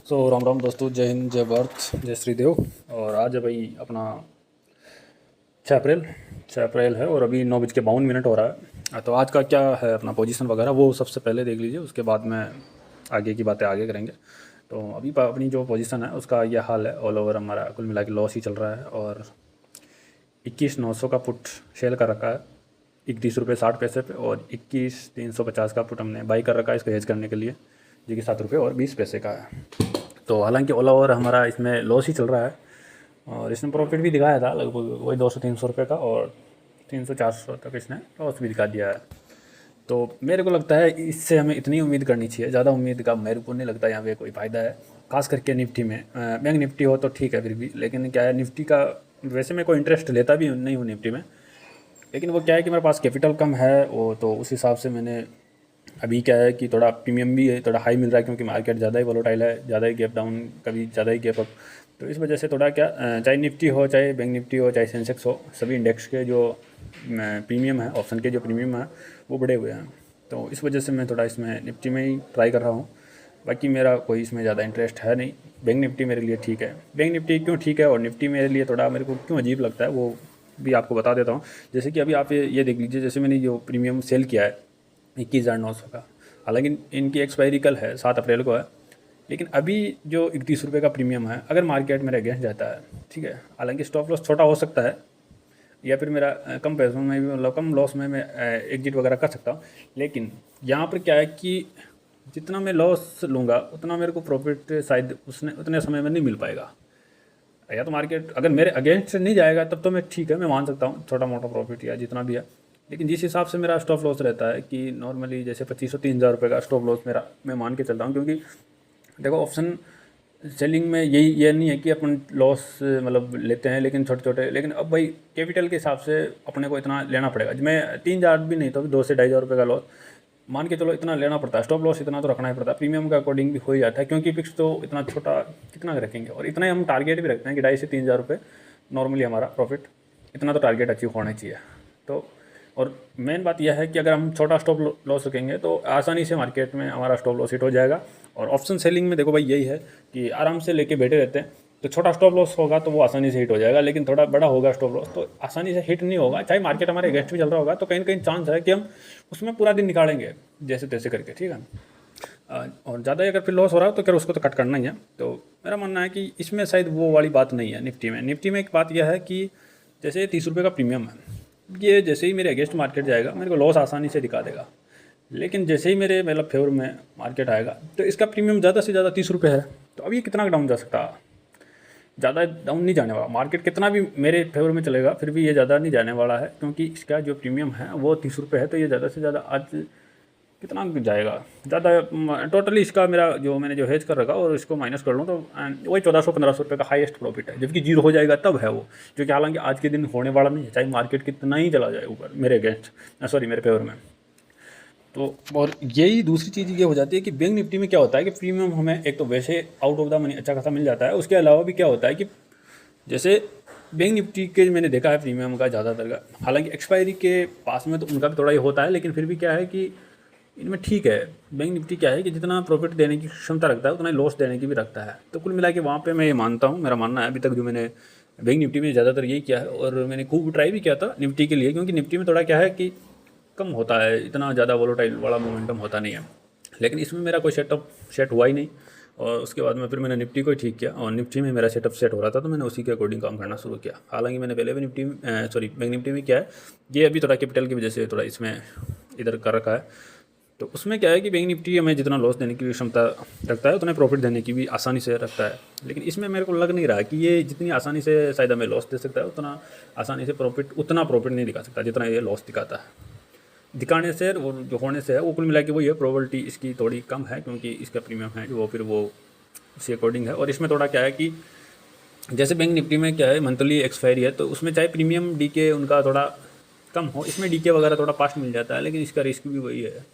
राम राम दोस्तों, जय हिंद, जय भारत, जय श्री देव। और आज है भाई अपना 6 अप्रैल। 6 अप्रैल है और अभी 9:52 हो रहा है। तो आज का क्या है अपना पोजीशन वगैरह वो सबसे पहले देख लीजिए, उसके बाद में आगे की बातें आगे करेंगे। तो अभी अपनी जो पोजीशन है उसका यह हाल है, ऑल ओवर हमारा कुल मिला के लॉस ही चल रहा है। और 21,900 का पुट सेल कर रखा है 31 रुपये 60 पैसे पे, और 21,350 का पुट हमने बाई कर रखा है इसको हेज करने के लिए, जो कि 7 रुपये और 20 पैसे का है। तो हालांकि ऑल ओवर हमारा इसमें लॉस ही चल रहा है, और इसने प्रॉफिट भी दिखाया था लगभग वही 200-300 रुपये का, और 300-400 तक इसने लॉस भी दिखा दिया है। तो मेरे को लगता है इससे हमें इतनी उम्मीद करनी चाहिए, ज़्यादा उम्मीद का मेरे को नहीं लगता यहाँ पे कोई फ़ायदा है। खास करके निफ्टी में, बैंक निफ्टी हो तो ठीक है फिर भी, लेकिन क्या है निफ्टी का वैसे मैं कोई इंटरेस्ट लेता भी नहीं हूँ निफ्टी में, लेकिन वो क्या है कि मेरे पास कैपिटल कम है वो, तो उस हिसाब से मैंने अभी क्या है कि थोड़ा प्रीमियम भी है, थोड़ा हाई मिल रहा है क्योंकि मार्केट ज़्यादा ही वोलेटाइल है, ज़्यादा ही गैप डाउन, कभी ज़्यादा ही गैप अप। तो इस वजह से थोड़ा क्या, चाहे निफ्टी हो, चाहे बैंक निफ्टी हो, चाहे सेंसेक्स हो, सभी इंडेक्स के जो प्रीमियम है, ऑप्शन के जो प्रीमियम है वो बढ़े हुए हैं। तो इस वजह से मैं थोड़ा इसमें निफ्टी में ही ट्राई कर रहा हूँ। बाकी मेरा कोई इसमें ज़्यादा इंटरेस्ट है नहीं। बैंक निफ्टी मेरे लिए ठीक है। बैंक निफ्टी क्यों ठीक है और निफ्टी मेरे लिए थोड़ा मेरे को क्यों अजीब लगता है वो भी आपको बता देता हूँ। जैसे कि अभी आप ये देख लीजिए, जैसे मैंने जो प्रीमियम सेल किया है 21,900 का, हालांकि इनकी एक्सपायरी कल है 7 अप्रैल को है, लेकिन अभी जो 31 रुपये का प्रीमियम है, अगर मार्केट मेरे अगेंस्ट जाता है, ठीक है, हालांकि स्टॉप लॉस छोटा हो सकता है, या फिर मेरा कम पैसों में भी, मतलब कम लॉस में मैं एग्जिट वगैरह कर सकता हूँ। लेकिन यहाँ पर क्या है कि जितना मैं लॉस लूँगा उतना मेरे को प्रॉफिट शायद उसने उतने समय में नहीं मिल पाएगा। या तो मार्केट अगर मेरे अगेंस्ट नहीं जाएगा तब तो मैं ठीक है, मैं मान सकता हूँ छोटा मोटा प्रॉफिट या जितना भी है। लेकिन जिस हिसाब से मेरा स्टॉप लॉस रहता है कि नॉर्मली जैसे 2500-3000 रुपये का स्टॉप लॉस मेरा, मैं मान के चलता हूँ, क्योंकि देखो ऑप्शन सेलिंग में यही ये नहीं है कि अपन लॉस मतलब लेते हैं लेकिन छोटे छोटे, लेकिन अब भाई कैपिटल के हिसाब से अपने को इतना लेना पड़ेगा। मैं 3,000 भी नहीं तो 2 से 2,500 रुपये का लॉस मान के चलो, इतना लेना पड़ता है। स्टॉप लॉस इतना तो रखना ही पड़ता है, प्रीमियम के अकॉर्डिंग भी हो ही जाता है, क्योंकि फिक्स तो इतना छोटा कितना रखेंगे, और इतना ही हम टारगेट भी रखते हैं कि 2,500 से 3,000 रुपये नॉर्मली हमारा प्रॉफिट, इतना तो टारगेट अचीव होना चाहिए। तो और मेन बात यह है कि अगर हम छोटा स्टॉप लॉस रखेंगे तो आसानी से मार्केट में हमारा स्टॉप लॉस हिट हो जाएगा। और ऑप्शन सेलिंग में देखो भाई यही है कि आराम से लेके बैठे रहते हैं, तो छोटा स्टॉप लॉस होगा तो वो आसानी से हिट हो जाएगा, लेकिन थोड़ा बड़ा होगा स्टॉप लॉस तो आसानी से हिट नहीं होगा। चाहे मार्केट हमारे अगेंस्ट भी चल रहा होगा तो कहीं ना कहीं चांस है कि हम उसमें पूरा दिन निकालेंगे जैसे तैसे करके, ठीक है। और ज़्यादा अगर फिर लॉस हो रहा है तो फिर उसको तो कट करना ही है। तो मेरा मानना है कि इसमें शायद वो वाली बात नहीं है निफ्टी में एक बात यह है कि जैसे 30 रुपये का प्रीमियम है, ये जैसे ही मेरे अगेंस्ट मार्केट जाएगा मेरे को लॉस आसानी से दिखा देगा, लेकिन जैसे ही मेरे मतलब फेवर में मार्केट आएगा तो इसका प्रीमियम ज़्यादा से ज़्यादा 30 रुपये है। तो अब ये कितना डाउन जा सकता है? ज़्यादा डाउन नहीं जाने वाला। मार्केट कितना भी मेरे फेवर में चलेगा फिर भी ये ज़्यादा नहीं जाने वाला है, क्योंकि इसका जो प्रीमियम है वो 30 रुपये है। तो ये ज़्यादा से ज़्यादा आज कितना जाएगा? ज़्यादा टोटली इसका मेरा जो मैंने जो हेज कर रखा और इसको माइनस कर लूँ तो वही 1400-1500 रुपये का हाईएस्ट प्रॉफिट है, जबकि जीरो हो जाएगा तब है वो, जो कि हालांकि आज के दिन होने वाला नहीं है, चाहे मार्केट कितना ही चला जाए ऊपर मेरे अगेंस्ट, सॉरी मेरे फेवर में। तो और यही दूसरी चीज़ ये हो जाती है कि बैंक निफ्टी में क्या होता है कि प्रीमियम हमें एक तो वैसे आउट ऑफ द मनी अच्छा खासा मिल जाता है, उसके अलावा भी क्या होता है कि जैसे बैंक निफ्टी के मैंने देखा है प्रीमियम का ज़्यादातर का, हालांकि एक्सपायरी के पास में तो उनका भी थोड़ा ही होता है, लेकिन फिर भी क्या है कि इनमें ठीक है। बैंक निफ्टी क्या है कि जितना प्रॉफिट देने की क्षमता रखता है उतना ही लॉस देने की भी रखता है। तो कुल मिला के वहाँ पे मैं ये मानता हूँ, मेरा मानना है अभी तक जो मैंने बैंक निफ्टी में ज़्यादातर यही किया है, और मैंने खूब ट्राई भी किया था निफ्टी के लिए, क्योंकि निफ्टी में थोड़ा क्या है कि कम होता है, इतना ज़्यादा वोलेटाइल वाला मोमेंटम होता नहीं है। लेकिन इसमें मेरा कोई सेट हुआ ही नहीं, और उसके बाद में फिर मैंने निफ्टी को ही ठीक किया, और निफ्टी में मेरा सेटअप सेट हो रहा था तो मैंने उसी के अकॉर्डिंग काम करना शुरू किया। हालांकि मैंने पहले भी निफ्टी में सॉरी बैंक निफ्टी में किया है, ये अभी थोड़ा कैपिटल की वजह से थोड़ा इसमें इधर कर रखा है। तो उसमें क्या है कि बैंक निफ्टी हमें जितना लॉस देने की क्षमता रखता है उतना प्रॉफिट देने की भी आसानी से रखता है, लेकिन इसमें मेरे को लग नहीं रहा कि ये जितनी आसानी से शायद हमें लॉस दे सकता है उतना आसानी से उतना प्रॉफिट नहीं दिखा सकता जितना ये लॉस दिखाता है। दिखाने से वो जो होने से है वो कुल मिला के वही है, प्रोबेबिलिटी इसकी थोड़ी कम है क्योंकि इसका प्रीमियम है जो फिर वो उसी अकॉर्डिंग है। और इसमें थोड़ा क्या है कि जैसे बैंक निफ्टी में क्या है मंथली एक्सपायरी है, तो उसमें चाहे प्रीमियम डीके उनका थोड़ा कम हो, इसमें डीके वगैरह थोड़ा फास्ट मिल जाता है, लेकिन इसका रिस्क भी वही है।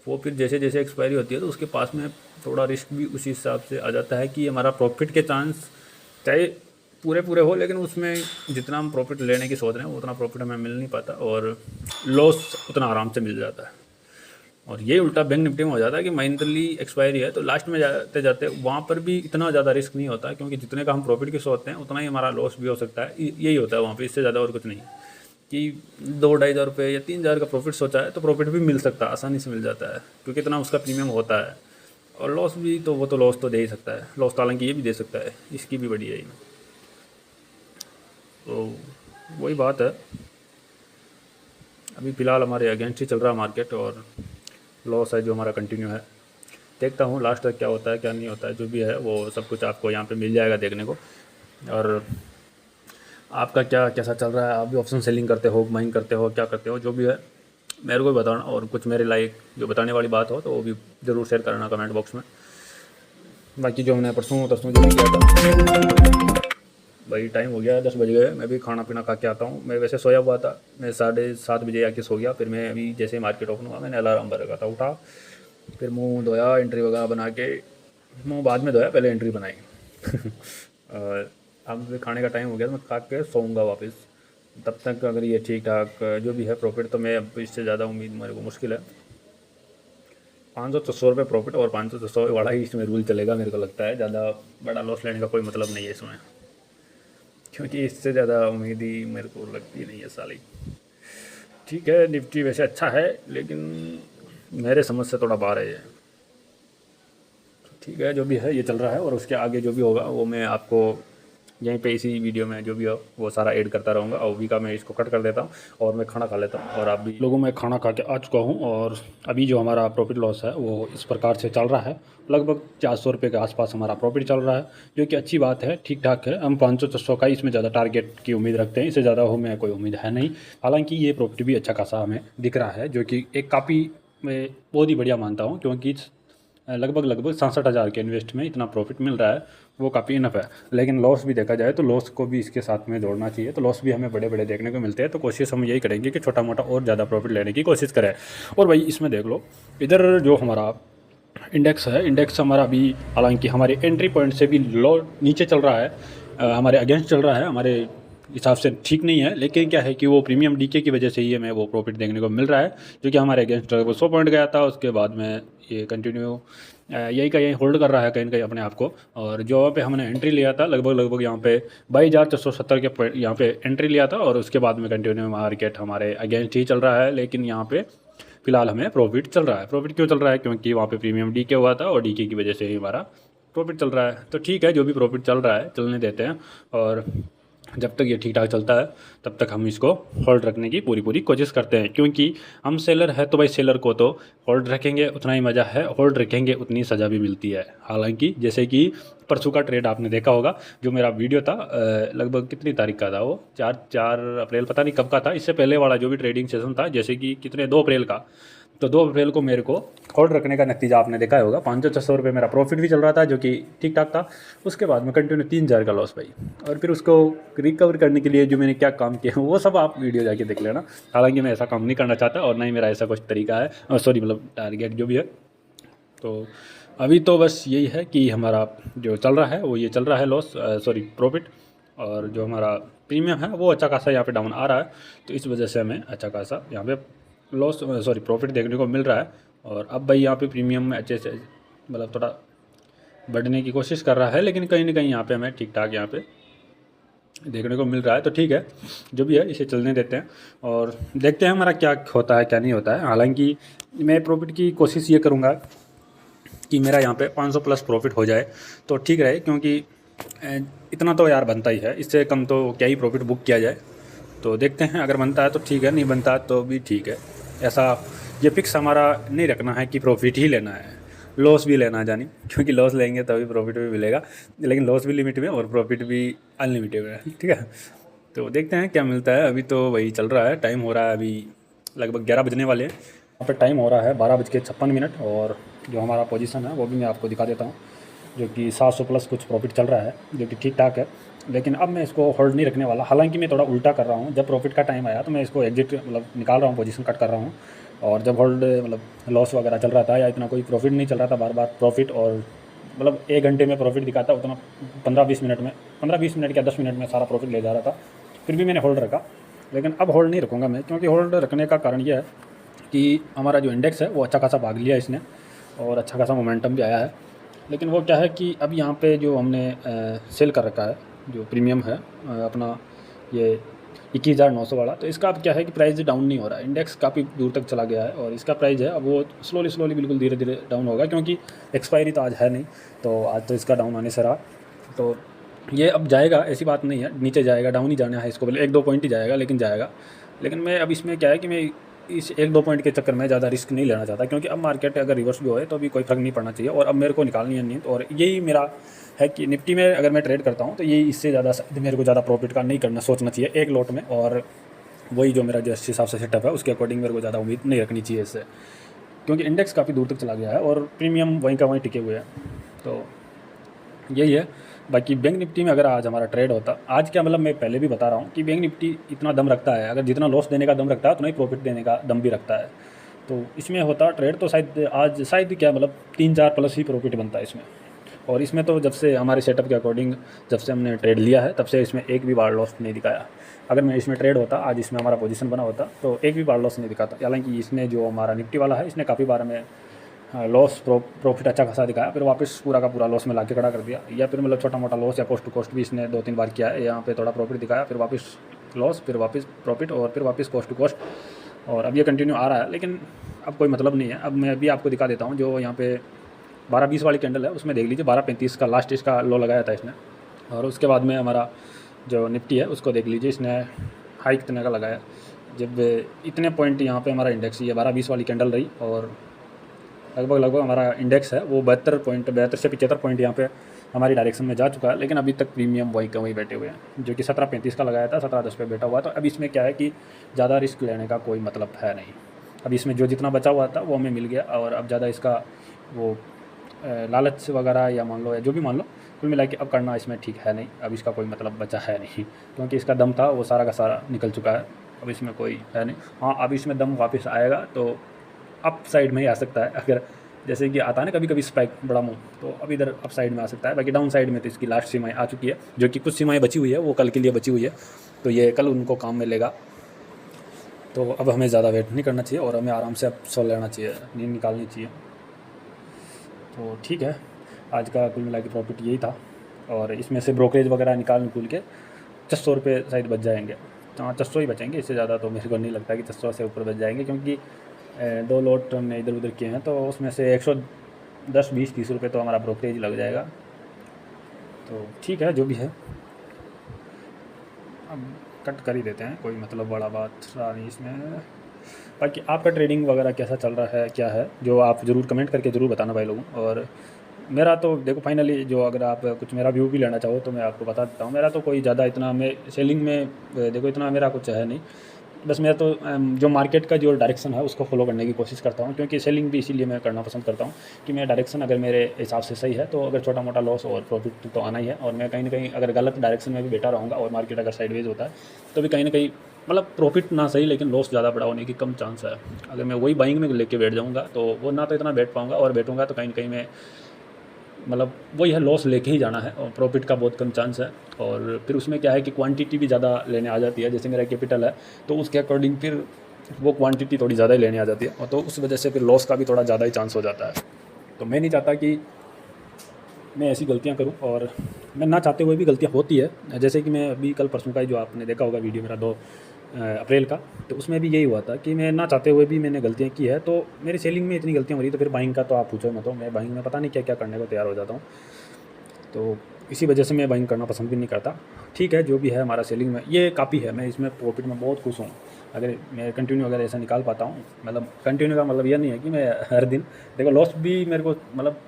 वो फिर जैसे जैसे एक्सपायरी होती है तो उसके पास में थोड़ा रिस्क भी उसी हिसाब से आ जाता है कि हमारा प्रॉफिट के चांस चाहे पूरे पूरे हो, लेकिन उसमें जितना हम प्रॉफिट लेने की सोच रहे हैं उतना प्रॉफिट हमें मिल नहीं पाता, और लॉस उतना आराम से मिल जाता है। और ये उल्टा बैंक निफ्टी में हो जाता है कि मंथली एक्सपायरी है तो लास्ट में जाते जाते वहाँ पर भी इतना ज़्यादा रिस्क नहीं होता, क्योंकि जितने का हम प्रॉफिट की सोचते हैं उतना ही हमारा लॉस भी हो सकता है। यही होता है वहाँ पे, इससे ज़्यादा और कुछ नहीं। कि 2-2,500 या 3,000 का प्रॉफिट सोचा है तो प्रॉफिट भी मिल सकता है, आसानी से मिल जाता है, क्योंकि इतना उसका प्रीमियम होता है। और लॉस भी तो वो तो लॉस तो दे ही सकता है, लॉस तो हालांकि ये भी दे सकता है, इसकी भी बढ़िया ही। तो वही बात है, अभी फ़िलहाल हमारे अगेंस्ट ही चल रहा है मार्केट और लॉस है जो हमारा कंटिन्यू है। देखता हूँ लास्ट तक क्या होता है क्या नहीं होता है, जो भी है वो सब कुछ आपको यहाँ पे मिल जाएगा देखने को। और आपका क्या कैसा चल रहा है, आप भी ऑप्शन सेलिंग करते हो, बाइंग करते हो, क्या करते हो, जो भी है मेरे को भी बताना। और कुछ मेरे लाइक जो बताने वाली बात हो तो वो भी ज़रूर शेयर करना कमेंट बॉक्स में। बाकी जो हमने परसों तरसों जो भी किया था, भाई टाइम हो गया 10 बज गए, मैं भी खाना पीना खा के आता हूँ। मैं वैसे सोया हुआ था, मैं 7:30 बजे आके सो गया। फिर मैं अभी जैसे मार्केट ओपन हुआ मैंने अलार्म भर रखा था, उठा, फिर मुंह धोया, एंट्री वगैरह बना के, मुंह बाद में धोया, पहले एंट्री बनाई। और अब खाने का टाइम हो गया तो मैं खा के सोऊंगा वापस। तब तक अगर ये ठीक ठाक जो भी है प्रॉफिट, तो मैं अब इससे ज़्यादा उम्मीद मेरे को मुश्किल है। 500-600 रुपये प्रॉफिट और 500-600 वाला ही इसमें रूल चलेगा मेरे को लगता है। ज़्यादा बड़ा लॉस लेने का कोई मतलब नहीं है इसमें, क्योंकि इससे ज़्यादा उम्मीद ही मेरे को लगती नहीं है साली। ठीक है, निफ्टी वैसे अच्छा है लेकिन मेरे समझ से थोड़ा बाहर है ये। ठीक है, जो भी है ये चल रहा है, और उसके आगे जो भी होगा वो मैं आपको यहीं पे इसी वीडियो में जो भी हो वो सारा ऐड करता रहूँगा। और अभी का मैं इसको कट कर देता हूँ और मैं खाना खा लेता हूँ। और आप भी लोगों में खाना खा के आ चुका हूँ, और अभी जो हमारा प्रॉफिट लॉस है वो इस प्रकार से चल रहा है। लगभग 400 रुपये के आसपास हमारा प्रॉफिट चल रहा है, जो कि अच्छी बात है, ठीक ठाक है। हम 500-600 का इसमें ज़्यादा टारगेट की उम्मीद रखते हैं, इससे ज़्यादा हमें कोई उम्मीद है नहीं। हालाँकि ये प्रॉफिट भी अच्छा खासा हमें दिख रहा है, जो कि एक काफ़ी मैं बहुत ही बढ़िया मानता हूँ, क्योंकि लगभग 67,000 के इन्वेस्ट में इतना प्रॉफिट मिल रहा है, वो काफ़ी इनफ है। लेकिन लॉस भी देखा जाए तो लॉस को भी इसके साथ में जोड़ना चाहिए। तो लॉस भी हमें बड़े बड़े देखने को मिलते हैं, तो कोशिश हम यही करेंगे कि छोटा मोटा और ज़्यादा प्रॉफिट लेने की कोशिश करें। और भाई इसमें देख लो, इधर जो हमारा इंडेक्स है, इंडेक्स हमारा अभी हालांकि हमारे एंट्री पॉइंट से भी लो नीचे चल रहा है, हमारे अगेंस्ट चल रहा है, हमारे हिसाब से ठीक नहीं है। लेकिन क्या है कि वो प्रीमियम डीके की वजह से ही हमें वो प्रॉफिट देखने को मिल रहा है, जो कि हमारे अगेंस्ट वो 100 पॉइंट गया था। उसके बाद में ये कंटिन्यू यही का यही होल्ड कर रहा है कहीं ना कहीं अपने आप को। और जो पे हमने एंट्री लिया था लगभग यहाँ पे 22,470 के यहाँ पे एंट्री लिया था, और उसके बाद में कंटिन्यू मार्केट हमारे अगेंस्ट ही चल रहा है। लेकिन यहाँ पे फिलहाल हमें प्रॉफिट चल रहा है। प्रॉफिट क्यों चल रहा है? क्योंकि वहाँ पे प्रीमियम डीके हुआ था, और डीके की वजह से ही हमारा प्रॉफिट चल रहा है। तो ठीक है, जो भी प्रॉफिट चल रहा है चलने देते हैं, और जब तक ये ठीक ठाक चलता है तब तक हम इसको होल्ड रखने की पूरी कोशिश करते हैं। क्योंकि हम सेलर है तो भाई सेलर को तो होल्ड रखेंगे उतना ही मज़ा है, होल्ड रखेंगे उतनी सज़ा भी मिलती है। हालांकि जैसे कि परसों का ट्रेड आपने देखा होगा, जो मेरा वीडियो था लगभग कितनी तारीख का था वो, 4 अप्रैल, पता नहीं कब का था। इससे पहले वाला जो भी ट्रेडिंग सेशन था, जैसे कि कितने 2 अप्रैल का, तो 2 अप्रैल को मेरे को होल्ड रखने का नतीजा आपने देखा होगा। 500-600 रुपये मेरा प्रॉफिट भी चल रहा था, जो कि ठीक ठाक था। उसके बाद में कंटिन्यू 3,000 का लॉस भाई, और फिर उसको रिकवर करने के लिए जो मैंने क्या काम किया वो सब आप वीडियो जाके देख लेना। हालांकि मैं ऐसा काम नहीं करना चाहता, और ना ही मेरा ऐसा कुछ तरीका है, सॉरी मतलब टारगेट जो भी है। तो अभी तो बस यही है कि हमारा जो चल रहा है वो ये चल रहा है लॉस, सॉरी प्रॉफिट। और जो हमारा प्रीमियम है वो अच्छा खासा यहाँ पे डाउन आ रहा है, तो इस वजह से हमें अच्छा खासा यहाँ पे लॉस सॉरी प्रॉफिट देखने को मिल रहा है। और अब भाई यहाँ पे प्रीमियम में अच्छे से मतलब थोड़ा बढ़ने की कोशिश कर रहा है, लेकिन कहीं ना कहीं यहाँ पे हमें ठीक ठाक यहाँ पे देखने को मिल रहा है। तो ठीक है, जो भी है इसे चलने देते हैं और देखते हैं हमारा क्या होता है क्या नहीं होता है। हालांकि मैं प्रॉफिट की कोशिश ये करूँगा कि मेरा यहाँ पे 500 प्लस प्रॉफिट हो जाए तो ठीक रहे, क्योंकि इतना तो यार बनता ही है, इससे कम तो क्या ही प्रॉफिट बुक किया जाए। तो देखते हैं, अगर बनता है तो ठीक है, नहीं बनता तो भी ठीक है। ऐसा ये फिक्स हमारा नहीं रखना है कि प्रॉफिट ही लेना है, लॉस भी लेना है जानी, क्योंकि लॉस लेंगे तभी प्रॉफिट भी मिलेगा। लेकिन लॉस भी लिमिट में और प्रॉफिट भी अनलिमिटेड है, ठीक है। तो देखते हैं क्या मिलता है। अभी तो वही चल रहा है, टाइम हो रहा है अभी लगभग 11 बजने वाले हैं। यहाँ पर टाइम हो रहा है 12:56, और जो हमारा पोजीशन है वो भी मैं आपको दिखा देता हूँ, जो कि 700 प्लस कुछ प्रॉफिट चल रहा है, जो कि ठीक ठाक है। लेकिन अब मैं इसको होल्ड नहीं रखने वाला। हालांकि मैं थोड़ा उल्टा कर रहा हूँ, जब प्रॉफिट का टाइम आया तो मैं इसको एग्जिट मतलब निकाल रहा हूँ, पोजीशन कट कर रहा हूँ। और जब होल्ड मतलब लॉस वगैरह चल रहा था या इतना कोई प्रॉफिट नहीं चल रहा था, बार बार प्रॉफिट, और मतलब 1 घंटे में प्रॉफिट दिखाता उतना 15-20 मिनट में, 15-20 मिनट या 10 मिनट में सारा प्रॉफिट ले जा रहा था, फिर भी मैंने होल्ड रखा। लेकिन अब होल्ड नहीं रखूँगा मैं, क्योंकि होल्ड रखने का कारण यह है कि हमारा जो इंडेक्स है वो अच्छा खासा भाग लिया इसने और अच्छा खासा मोमेंटम भी आया है। लेकिन वो क्या है कि अब यहाँ पे जो हमने सेल कर रखा है जो प्रीमियम है अपना ये 21,900 वाला, तो इसका अब क्या है कि प्राइस डाउन नहीं हो रहा है। इंडेक्स काफ़ी दूर तक चला गया है और इसका प्राइस है अब वो स्लोली बिल्कुल धीरे धीरे डाउन होगा, क्योंकि एक्सपायरी तो आज है नहीं, तो आज तो इसका डाउन होने से रहा। तो ये अब जाएगा, ऐसी बात नहीं है, नीचे जाएगा, डाउन ही जाना है इसको, पहले 1-2 पॉइंट ही जाएगा लेकिन जाएगा। लेकिन मैं अब इसमें क्या है कि मैं इस 1-2 पॉइंट के चक्कर में ज़्यादा रिस्क नहीं लेना चाहता, क्योंकि अब मार्केट अगर रिवर्स भी होए तो भी कोई फ़र्क नहीं पड़ना चाहिए और अब मेरे को निकालनी है नींद। और यही मेरा है कि निफ्टी में अगर मैं ट्रेड करता हूँ तो ये इससे ज़्यादा मेरे को ज़्यादा प्रॉफिट का नहीं करना सोचना चाहिए एक लॉट में, और वही जो मेरा जिस हिसाब से सेटअप है उसके अकॉर्डिंग मेरे को ज़्यादा उम्मीद नहीं रखनी चाहिए इससे, क्योंकि इंडेक्स काफ़ी दूर तक चला गया है और प्रीमियम वहीं का वहीं टिके हुए हैं। तो यही है। बाकी बैंक निफ्टी में अगर आज हमारा ट्रेड होता, आज क्या मतलब मैं पहले भी बता रहा हूँ कि बैंक निफ्टी इतना दम रखता है, अगर जितना लॉस देने का दम रखता है उतना ही प्रॉफिट देने का दम भी रखता है। तो इसमें होता ट्रेड तो शायद आज शायद क्या मतलब 3-4 प्लस ही प्रॉफिट बनता है इसमें। और इसमें तो जब से हमारे सेटअप के अकॉर्डिंग जब से हमने ट्रेड लिया है तब से इसमें एक भी बार लॉस नहीं दिखाया। अगर मैं इसमें ट्रेड होता, आज इसमें हमारा पोजीशन बना होता, तो एक भी बार लॉस नहीं दिखाता। हालांकि इसने जो हमारा निफ्टी वाला है इसने काफ़ी बार हमें लॉस प्रॉफिट अच्छा खासा दिखाया, फिर वापस पूरा का पूरा लॉस में ला के खड़ा कर दिया, या फिर मतलब छोटा मोटा लॉस या कॉस्ट टू कॉस्ट भी इसने 2-3 बार किया है। यहाँ पे थोड़ा प्रॉफिट दिखाया, फिर वापस लॉस, फिर वापस प्रॉफिट और फिर वापस कॉस्ट टू कॉस्ट, और अब ये कंटिन्यू आ रहा है। लेकिन अब कोई मतलब नहीं है। अब मैं अभी आपको दिखा देता हूँ जो यहाँ पे 12-20 वाली कैंडल है उसमें देख लीजिए 12.35 का लास्ट इसका लो लगाया था इसने, और उसके बाद में हमारा जो निफ्टी है उसको देख लीजिए इसने हाई कितने का लगाया। जब इतने पॉइंट यहाँ पे हमारा इंडेक्स ये 12-20 वाली कैंडल रही और लगभग हमारा इंडेक्स है वो 72 से 75 पॉइंट यहाँ पे हमारी डायरेक्शन में जा चुका है। लेकिन अभी तक प्रीमियम वही का वही बैठे हुए हैं, जो कि 17.35 का लगाया था 17.10 पे बैठा हुआ। तो अब इसमें क्या है कि ज़्यादा रिस्क लेने का कोई मतलब है नहीं। अब इसमें जो जितना बचा हुआ था वो हमें मिल गया, और अब ज़्यादा इसका वो लालच वगैरह या मान लो या जो भी मान लो, कुल मिला के अब करना इसमें ठीक है नहीं। अब इसका कोई मतलब बचा है नहीं, क्योंकि इसका दम था वो सारा का सारा निकल चुका है। अब इसमें कोई है नहीं। हाँ, अब इसमें दम वापस आएगा तो अप साइड में ही आ सकता है, अगर जैसे कि आता है ना कभी कभी स्पाइक बड़ा मुँह, तो अब इधर अप साइड में आ सकता है। बाकी डाउन साइड में तो इसकी लास्ट सीमाएँ आ चुकी है, जो कि कुछ सीमाएँ बची हुई है वो कल के लिए बची हुई है, तो ये कल उनको काम में लेगा। तो अब हमें ज़्यादा वेट नहीं करना चाहिए और हमें आराम से अब सो लेना चाहिए, नींद निकालनी चाहिए। तो ठीक है, आज का कुल मिला के प्रॉफिट यही था, और इसमें से ब्रोकरेज वगैरह निकाल के 600 रुपये शायद बच जाएंगे। हाँ, 600 ही बचेंगे, इससे ज़्यादा तो मेरे को नहीं लगता कि 600 से ऊपर बच जाएंगे, क्योंकि 2 लॉट हमने इधर उधर किए हैं, तो उसमें से 110, 20, 30 रुपये तो हमारा ब्रोकरेज लग जाएगा। तो ठीक है, जो भी है अब कट कर ही देते हैं, कोई मतलब बड़ा बात रहा नहीं इसमें। बाकी आपका ट्रेडिंग वगैरह कैसा चल रहा है, क्या है, जो आप ज़रूर कमेंट करके ज़रूर बताना भाई लोगों। और मेरा तो देखो फाइनली जो अगर आप कुछ मेरा व्यू भी लेना चाहो तो मैं आपको बता देता हूँ। मेरा तो कोई ज़्यादा इतना मैं सेलिंग में देखो इतना मेरा कुछ है नहीं, बस मेरा तो जो मार्केट का जो डायरेक्शन है उसको फॉलो करने की कोशिश करता हूँ, क्योंकि सेलिंग भी इसीलिए मैं करना पसंद करता हूँ कि मेरा डायरेक्शन अगर मेरे हिसाब से सही है तो अगर छोटा मोटा लॉस और प्रॉफिट तो आना ही है। और मैं कहीं ना कहीं अगर गलत डायरेक्शन में भी बैठा रहूँगा और मार्केट अगर साइडवेज होता है तो भी कहीं ना कहीं मतलब प्रॉफिट ना सही लेकिन लॉस ज़्यादा बड़ा होने की कम चांस है। अगर मैं वही बाइंग में लेके बैठ जाऊँगा तो वो ना तो इतना बैठ पाऊँगा, और बैठूँगा तो कहीं ना कहीं मैं मतलब वही है, लॉस लेके ही जाना है और प्रॉफिट का बहुत कम चांस है। और फिर उसमें क्या है कि क्वांटिटी भी ज़्यादा लेने आ जाती है, जैसे मेरा कैपिटल है तो उसके अकॉर्डिंग फिर वो क्वांटिटी थोड़ी ज़्यादा ही लेने आ जाती है, और तो उस वजह से फिर लॉस का भी थोड़ा ज़्यादा ही चांस हो जाता है। तो मैं नहीं चाहता कि मैं ऐसी गलतियाँ करूँ, और मैं ना चाहते हुए भी गलतियाँ होती है। जैसे कि मैं अभी कल परसों का ही जो आपने देखा होगा वीडियो मेरा 2 अप्रैल का, तो उसमें भी यही हुआ था कि मैं ना चाहते हुए भी मैंने गलतियाँ की है। तो मेरी सेलिंग में इतनी गलतियाँ हो रही, तो फिर बाइंग का तो आप पूछो मत, तो मैं बाइंग में पता नहीं क्या क्या करने को तैयार हो जाता हूँ। तो इसी वजह से मैं बाइंग करना पसंद भी नहीं करता। ठीक है, जो भी है हमारा सेलिंग में ये काफ़ी है, मैं इसमें प्रॉफिट में बहुत खुश हूँ। अगर मैं कंटिन्यू अगर ऐसा निकाल पाता हूँ, मतलब कंटिन्यू का मतलब यह नहीं है कि मैं हर दिन देखो लॉस भी मेरे को मतलब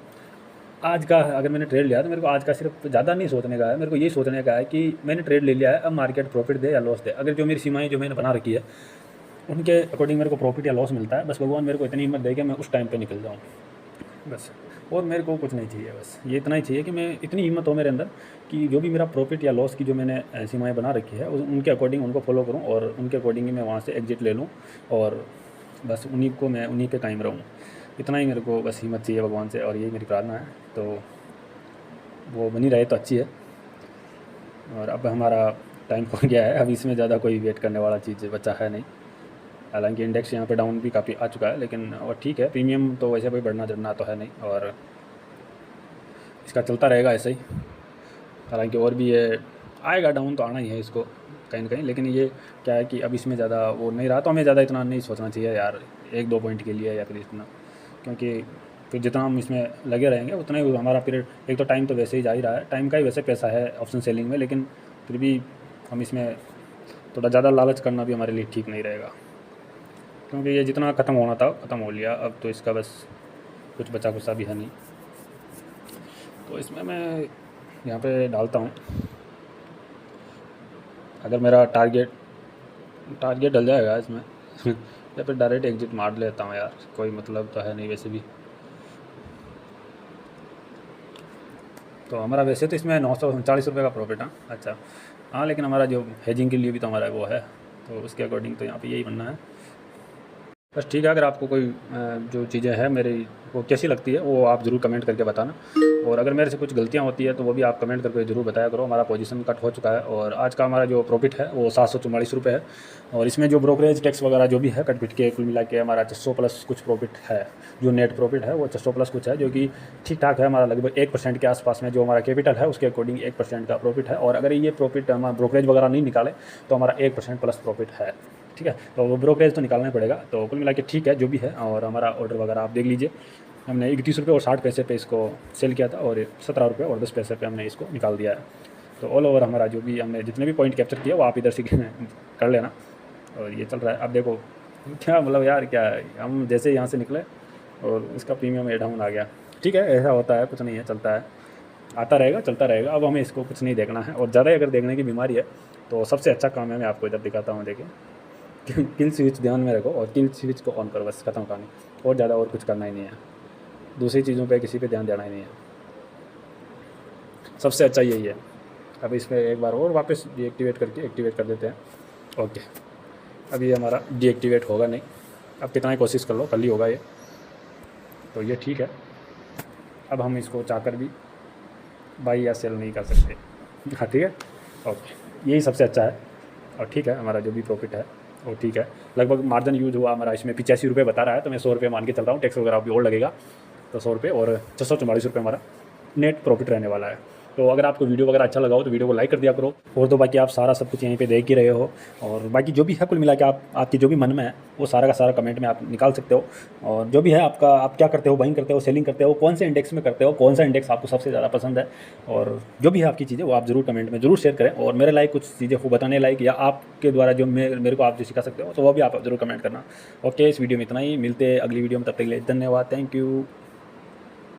आज का अगर मैंने ट्रेड लिया तो मेरे को आज का सिर्फ ज़्यादा नहीं सोचने का है, मेरे को ये सोचने का है कि मैंने ट्रेड ले लिया है, अब मार्केट प्रॉफिट दे या लॉस दे, अगर जो मेरी सीमाएं जो मैंने बना रखी है उनके अकॉर्डिंग मेरे को प्रॉफिट या लॉस मिलता है, बस भगवान मेरे को इतनी हिम्मत दे कि मैं उस टाइम पे निकल जाऊँ बस। और मेरे को कुछ नहीं चाहिए, बस ये इतना ही चाहिए कि मैं इतनी हिम्मत हो मेरे अंदर कि जो भी मेरा प्रॉफिट या लॉस की जो मैंने सीमाएँ बना रखी है उनके अकॉर्डिंग उनको फॉलो करूँ, और उनके अकॉर्डिंग ही मैं वहाँ से एग्जिट ले लूँ, और बस उन्हीं पे कायम रहूँ। इतना ही मेरे को बस हिम्मत चाहिए भगवान से, और यही मेरी प्रार्थना है। तो वो बनी रहे तो अच्छी है। और अब हमारा टाइम हो गया है, अब इसमें ज़्यादा कोई वेट करने वाला चीज़ बचा है नहीं। हालांकि इंडेक्स यहाँ पे डाउन भी काफ़ी आ चुका है, लेकिन और ठीक है, प्रीमियम तो वैसे कोई बढ़ना चढ़ना तो है नहीं, और इसका चलता रहेगा ऐसे ही। हालांकि और भी ये आएगा डाउन, तो आना ही है इसको कहीं ना कहीं, लेकिन ये क्या है कि अब इसमें ज़्यादा वो नहीं रहा, तो हमें ज़्यादा इतना नहीं सोचना चाहिए यार 1-2 पॉइंट के लिए या फिर इतना, क्योंकि फिर जितना हम इसमें लगे रहेंगे उतना ही हमारा पीरियड, एक तो टाइम तो वैसे ही जा ही रहा है, टाइम का ही वैसे पैसा है ऑप्शन सेलिंग में, लेकिन फिर भी हम इसमें थोड़ा ज़्यादा लालच करना भी हमारे लिए ठीक नहीं रहेगा, क्योंकि ये जितना ख़त्म होना था ख़त्म हो लिया, अब तो इसका बस कुछ बचा कुचा भी है नहीं। तो इसमें मैं यहाँ पे डालता हूँ, अगर मेरा टारगेट डल जाएगा इसमें या फिर डायरेक्ट एग्जिट मार लेता हूँ यार, कोई मतलब तो है नहीं वैसे भी। तो हमारा वैसे तो इसमें 939 रुपये का प्रॉफिट है। अच्छा हाँ, लेकिन हमारा जो हेजिंग के लिए भी तो हमारा वो है, तो उसके अकॉर्डिंग तो यहाँ पे यही बनना है। बस ठीक है, अगर आपको कोई जो चीज़ें हैं मेरी वो कैसी लगती है वो आप ज़रूर कमेंट करके बताना, और अगर मेरे से कुछ गलतियाँ होती है तो वो भी आप कमेंट करके ज़रूर बताया करो। हमारा पोजीशन कट हो चुका है, और आज का हमारा जो प्रॉफिट है वो 744 रुपये है, और इसमें जो ब्रोकरेज टैक्स वगैरह जो भी है कट पिट के कुल मिला के हमारा 600 प्लस कुछ प्रॉफिट है। जो नेट प्रॉफिट है वो 600 प्लस कुछ है, जो कि ठीक ठाक है, हमारा लगभग 1% के आसपास में जो हमारा कैपिटल है उसके अकॉर्डिंग 1% का प्रॉफिट है। और अगर ये प्रॉफिट हमारा ब्रोकरेज वगैरह नहीं निकाले तो हमारा 1% प्लस प्रॉफिट है। ठीक है, तो वो ब्रोकरेज तो निकालना पड़ेगा, तो कुल मिला के ठीक है जो भी है। और हमारा ऑर्डर वगैरह आप देख लीजिए, हमने 31 रुपये और 60 पैसे पे इसको सेल किया था, और 17 रुपये और 10 पैसे पे हमने इसको निकाल दिया है। तो ऑल ओवर हमारा जो भी हमने जितने भी पॉइंट कैप्चर किया वो आप इधर से कर लेना। और ये चल रहा है, अब देखो क्या मतलब यार, क्या है, हम जैसे यहाँ से निकले और इसका प्रीमियम डाउन आ गया। ठीक है, ऐसा होता है, कुछ नहीं है, चलता है, आता रहेगा, चलता रहेगा। अब हमें इसको कुछ नहीं देखना है, और ज़्यादा अगर देखने की बीमारी है तो सबसे अच्छा काम है, मैं आपको इधर दिखाता हूँ, देखिए किल स्विच ध्यान में रखो और किल स्विच को ऑन करो, बस खत्म कहानी, और ज़्यादा और कुछ करना ही नहीं है, दूसरी चीज़ों पे किसी पे ध्यान देना ही नहीं है, सबसे अच्छा यही है। अब इसमें एक बार और वापस डीएक्टिवेट करके एक्टिवेट कर देते हैं। ओके, अब ये हमारा डीएक्टिवेट होगा नहीं, अब कितना ही कोशिश कर लो कल ही होगा ये, तो ये ठीक है। अब हम इसको चाहकर भी बाई या सेल नहीं कर सकते। हाँ ठीक है, ओके, यही सबसे अच्छा है। और ठीक है, हमारा जो भी प्रॉफिट है वो ठीक है, लगभग मार्जिन यूज हुआ हमारा इसमें 85 रुपये बता रहा है, तो मैं 100 रुपये मान के चल रहा हूँ, टैक्स वगैरह भी और लगेगा, तो 100 रुपये और 644 रुपये हमारा नेट प्रॉफिट रहने वाला है। तो अगर आपको वीडियो वगैरह अच्छा लगा हो तो वीडियो को लाइक कर दिया करो, और तो बाकी आप सारा सब कुछ यहीं पे देख ही रहे हो, और बाकी जो भी है कुल मिला के आपकी जो भी मन में है वो सारा का सारा कमेंट में आप निकाल सकते हो। और जो भी है आपका, आप क्या करते हो, बाइंग करते हो, सेलिंग करते हो, कौन से इंडेक्स में करते हो, कौन सा इंडेक्स आपको सबसे ज़्यादा पसंद है, और जो भी है आपकी चीज़ें वो आप ज़रूर कमेंट में ज़रूर शेयर करें। और मेरे लाइक कुछ चीज़ें वो बताने लायक या आपके द्वारा जो मेरे को आप जो सिखा सकते हो तो वो भी आप ज़रूर कमेंट करना। ओके, इस वीडियो में इतना ही, मिलते हैं अगली वीडियो में, तब तक के लिए धन्यवाद, थैंक यू।